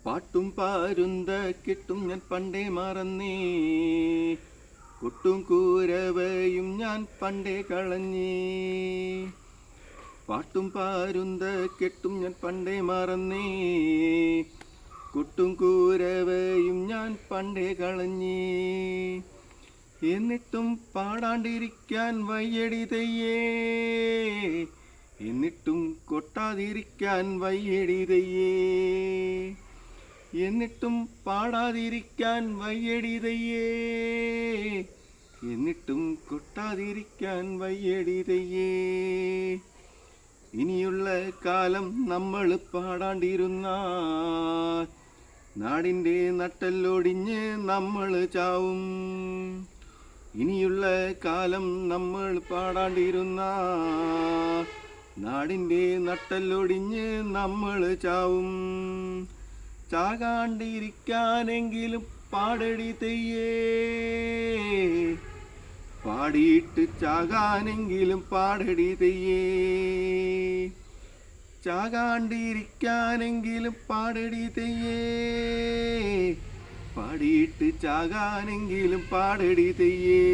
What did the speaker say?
പാട്ടും പാരുന്ത കിട്ടും ഞാൻ പണ്ടേ മറന്നേ, കൊട്ടും കൂരവയും ഞാൻ പണ്ടേ കളഞ്ഞേ. പാട്ടും പാരുന്ത കെട്ടും ഞാൻ പണ്ടേ മറന്നേ, കൊട്ടും കൂരവയും ഞാൻ പണ്ടേ കളഞ്ഞേ. എന്നിട്ടും പാടാണ്ടിരിക്കാൻ വയ്യടി തെയ്യേ, എന്നിട്ടും കൊട്ടാതിരിക്കാൻ വയ്യടി തെയ്യേ, എന്നിട്ടും പാടാതിരിക്കാൻ വയ്യടി തെയ്യേ, എന്നിട്ടും കൊട്ടാതിരിക്കാൻ വയ്യടി തെയ്യേ. ഇനിയുള്ള കാലം നമ്മൾ പാടാണ്ടിരുന്നാൽ നാടിൻ്റെ നട്ടെല്ലൊടിഞ്ഞ് നമ്മൾ ചാവും. ഇനിയുള്ള കാലം നമ്മൾ പാടാണ്ടിരുന്നാൽ നാടിൻ്റെ നട്ടെല്ലൊടിഞ്ഞ് നമ്മൾ ചാവും. ചാകാണ്ടിരിക്കാനെങ്കിലും പാടടി തെയ്യേ, പാടിയിട്ട് ചാകാനെങ്കിലും പാടടി തെയ്യേ. ചാകാണ്ടിരിക്കാനെങ്കിലും പാടടി തെയ്യേ, പാടിയിട്ട് ചാകാനെങ്കിലും പാടടി തെയ്യേ.